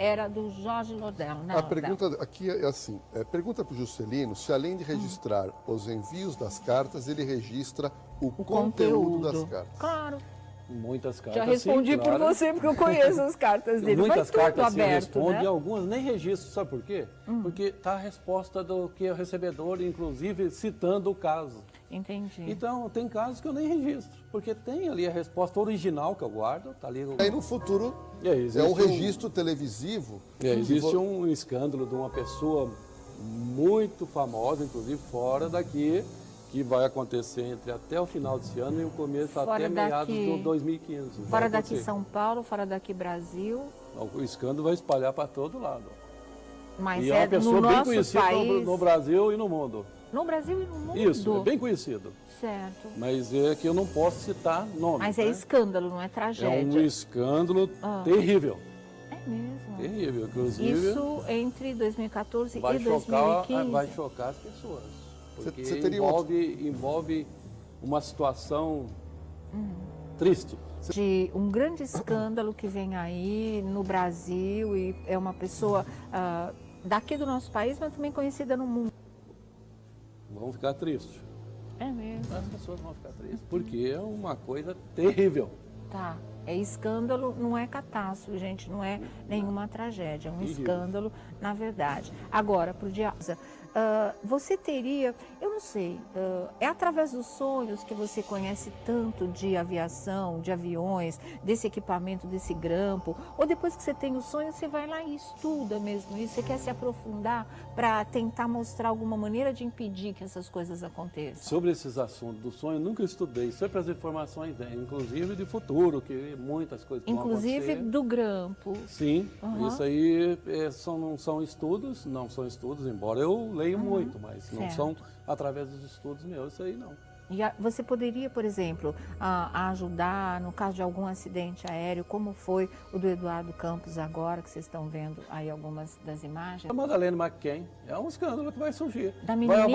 era do Jorge Lordello, né? A pergunta aqui é assim, pergunta para o Juscelino se além de registrar os envios das cartas, ele registra o conteúdo das cartas. Claro. Muitas cartas. Já respondi sim, por claro. você, porque eu conheço as cartas dele. Muitas Vai tudo cartas se aberto, respondem, né? algumas nem registro. Sabe por quê? Porque está a resposta do que é o recebedor, inclusive citando o caso. Entendi. Então, tem casos que eu nem registro, porque tem ali a resposta original que eu guardo, tá ali. Aí no futuro existe é um registro televisivo. Existe um escândalo de uma pessoa muito famosa, inclusive fora daqui, que vai acontecer entre até o final desse ano e o começo Fora até meados daqui. de 2015. Fora daqui São Paulo, fora daqui Brasil. O escândalo vai espalhar para todo lado. Mas E é uma pessoa no bem nosso conhecida país, no Brasil e no mundo. no Brasil e no mundo. Isso, é bem conhecido. Certo. Mas é que eu não posso citar nomes. Mas é né? escândalo, não é É tragédia. um escândalo terrível. É mesmo. Terrível, inclusive. Isso entre 2014 e vai 2015. vai chocar as pessoas. Porque Você teria envolve uma situação triste. De um grande escândalo que vem aí no Brasil e é uma pessoa daqui do nosso país, mas também conhecida no mundo. Vão ficar tristes. É mesmo. As pessoas vão ficar tristes porque é uma coisa terrível. Tá. É escândalo, não é catástrofe, gente, não é nenhuma tragédia, é um Terrível. escândalo, na verdade. Agora, para o Diasa, você teria, eu não sei, é através dos sonhos que você conhece tanto de aviação, de aviões, desse equipamento, desse grampo, ou depois que você tem o sonho, você vai lá e estuda mesmo isso, você quer se aprofundar para tentar mostrar alguma maneira de impedir que essas coisas aconteçam? Sobre esses assuntos do sonho, eu nunca estudei, sempre as informações, inclusive de futuro, que muitas coisas vão Inclusive acontecer. do grampo. Sim, isso aí não são estudos, embora eu leio muito, mas não Certo. são através dos estudos meus, isso aí não. E você poderia, por exemplo, ajudar no caso de algum acidente aéreo, como foi o do Eduardo Campos agora, que vocês estão vendo aí algumas das imagens? A Madeleine McCann é um escândalo que vai surgir. Da menininha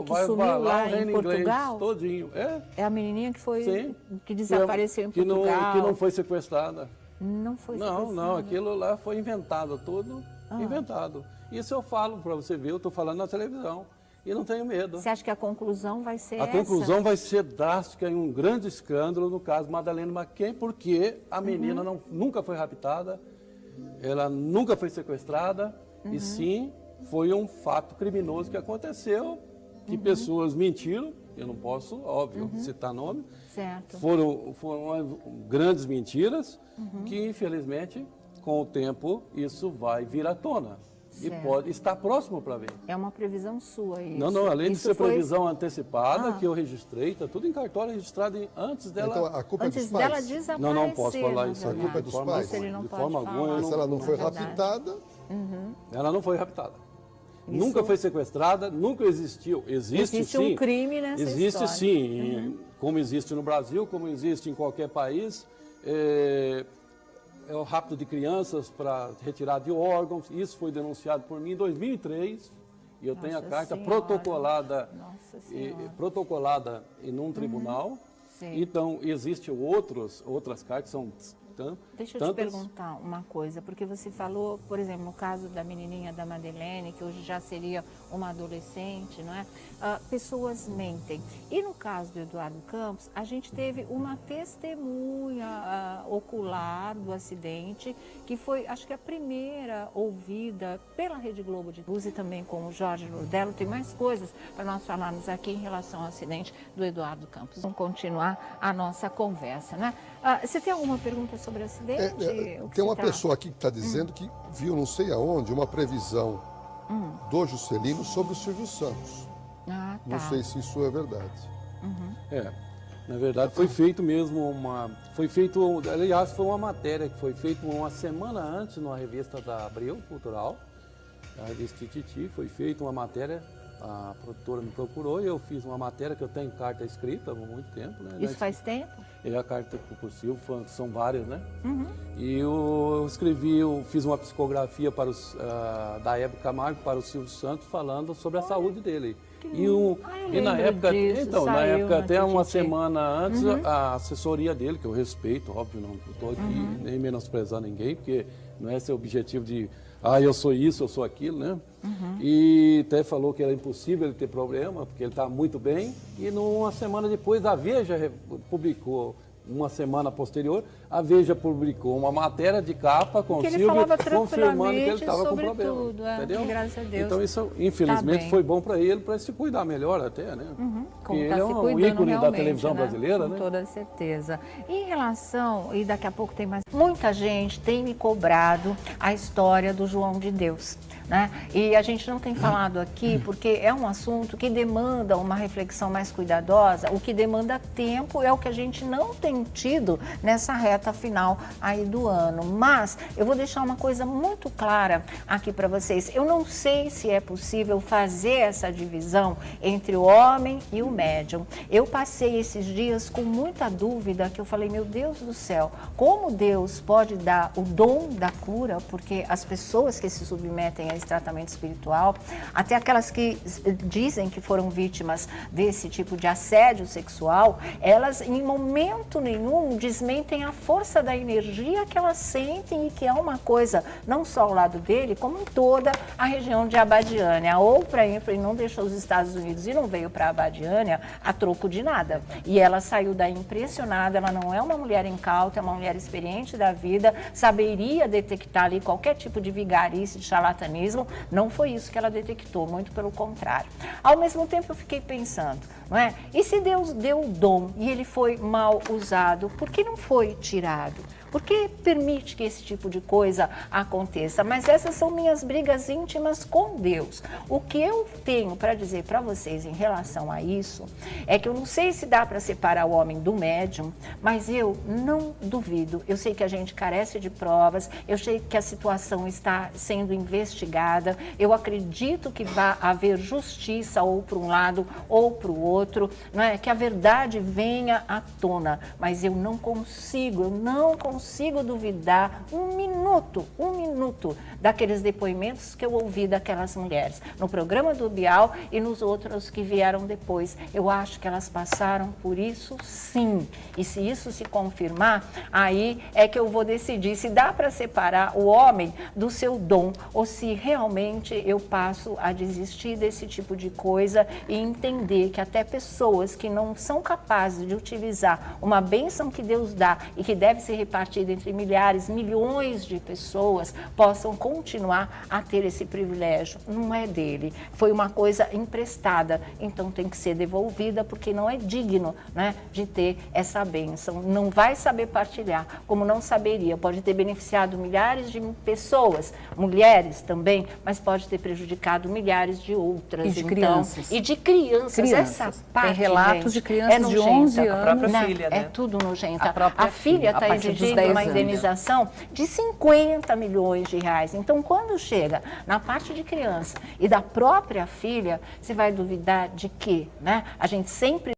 que sumiu lá em Portugal? Todinho. É a menininha que foi Sim. que desapareceu em Portugal? Que não foi sequestrada. Não foi Não, sequestrada. aquilo lá foi inventado, tudo inventado. Isso eu falo para você ver, eu estou falando na televisão e não tenho medo. Você acha que a conclusão vai ser A conclusão vai ser drástica em um grande escândalo, no caso Madeleine McCann, porque a menina nunca foi raptada, ela nunca foi sequestrada, e sim foi um fato criminoso que aconteceu, que pessoas mentiram, eu não posso, óbvio, citar nome, certo. foram grandes mentiras, que infelizmente, com o tempo, isso vai vir à tona. E Certo. pode estar próximo para ver. É uma previsão sua isso? Não, além de Isso ser foi previsão antecipada, que eu registrei, está tudo em cartório registrado antes dela. Então a culpa é Antes dos pais? dela desaparecer. Não posso falar na isso aí. A culpa é dos verdade. pais? Isso ele não De pode forma falar. alguma, eu Se ela não foi verdade. raptada, Ela não foi raptada. Isso- Nunca foi sequestrada, nunca existiu. Existe Existe sim. um crime nessa Existe história. sim, como existe no Brasil, como existe em qualquer país. É o rapto de crianças para retirada de órgãos. Isso foi denunciado por mim em 2003. E eu tenho a Nossa carta Senhora. protocolada, Nossa Senhora. protocolada em um tribunal. Sim. Então, existem outras cartas, são Deixa eu te perguntar uma coisa, porque você falou, por exemplo, no caso da menininha da Madeleine, que hoje já seria uma adolescente, não é? Pessoas mentem. E no caso do Eduardo Campos, a gente teve uma testemunha ocular do acidente, que foi, acho que a primeira ouvida pela Rede Globo de Luz e também com o Jorge Lordello. Tem mais coisas para nós falarmos aqui em relação ao acidente do Eduardo Campos. Vamos continuar a nossa conversa, né? Você tem alguma pergunta sobre o acidente? O que tem uma se trata? pessoa aqui que está dizendo que viu não sei aonde uma previsão do Juscelino sobre o Silvio Santos. Ah, tá. Não sei se isso é verdade. Na verdade, foi feito mesmo aliás, foi uma matéria que foi feita uma semana antes numa revista da Abril Cultural, a revista Tititi, foi feita uma matéria, a produtora me procurou e eu fiz uma matéria que eu tenho carta escrita há muito tempo, né? Isso faz tempo? E a carta por Silvio, são várias, né? E eu escrevi, eu fiz uma psicografia para da Hebe Camargo para o Silvio Santos falando sobre a saúde dele. E na época, disso, na época até uma Tititi. semana antes, a assessoria dele, que eu respeito, óbvio, não estou aqui nem menosprezando ninguém, porque não é esse o objetivo de, eu sou isso, eu sou aquilo, né? E até falou que era impossível ele ter problema, porque ele está muito bem. E uma semana depois, a Veja publicou, uma semana posterior, a Veja publicou uma matéria de capa com o Silvio, confirmando que ele estava com problema. Tudo, entendeu? Graças a Deus. Então isso, infelizmente, Tá foi bom para ele se cuidar melhor até, né? Como ele tá é se um cuidando ícone da realmente, televisão né? brasileira, Com né? toda certeza. Em relação, e daqui a pouco tem mais, muita gente tem me cobrado a história do João de Deus, né? E a gente não tem falado aqui porque é um assunto que demanda uma reflexão mais cuidadosa. O que demanda tempo é o que a gente não tem tido nessa reta final aí do ano. Mas eu vou deixar uma coisa muito clara aqui para vocês. Eu não sei se é possível fazer essa divisão entre o homem e o médium. Eu passei esses dias com muita dúvida, que eu falei, meu Deus do céu, como Deus pode dar o dom da cura, porque as pessoas que se submetem a esse tratamento espiritual, até aquelas que dizem que foram vítimas desse tipo de assédio sexual, elas em momento nenhum desmentem a força da energia que elas sentem e que é uma coisa não só ao lado dele, como em toda a região de Abadiânia. A Oprah Winfrey não deixou os Estados Unidos e não veio para Abadiânia a troco de nada. E ela saiu daí impressionada, ela não é uma mulher incauta, é uma mulher experiente da vida, saberia detectar ali qualquer tipo de vigarice, de charlatanismo. Não foi isso que ela detectou, muito pelo contrário. Ao mesmo tempo eu fiquei pensando, não é? E se Deus deu o dom e ele foi mal usado, por que não foi tirado? Por que permite que esse tipo de coisa aconteça? Mas essas são minhas brigas íntimas com Deus. O que eu tenho para dizer para vocês em relação a isso é que eu não sei se dá para separar o homem do médium, mas eu não duvido. Eu sei que a gente carece de provas, eu sei que a situação está sendo investigada, eu acredito que vai haver justiça ou para um lado ou para o outro, não é? Que a verdade venha à tona, mas eu não consigo duvidar um minuto daqueles depoimentos que eu ouvi daquelas mulheres no programa do Bial e nos outros que vieram depois. Eu acho que elas passaram por isso sim, e se isso se confirmar, aí é que eu vou decidir se dá para separar o homem do seu dom ou se realmente eu passo a desistir desse tipo de coisa e entender que até pessoas que não são capazes de utilizar uma bênção que Deus dá e que deve ser repartida entre milhares, milhões de pessoas, possam continuar a ter esse privilégio. Não é dele, foi uma coisa emprestada, então tem que ser devolvida porque não é digno, né, de ter essa bênção. Não vai saber partilhar, como não saberia. Pode ter beneficiado milhares de pessoas, mulheres também, mas pode ter prejudicado milhares de outras. E de crianças. E de crianças. Essa parte, tem relatos, gente, de crianças de 11 anos. A própria filha, né? É tudo nojento. A filha está exigindo uma indenização de 50 milhões de reais. Então, quando chega na parte de criança e da própria filha, você vai duvidar de quê, né? A gente sempre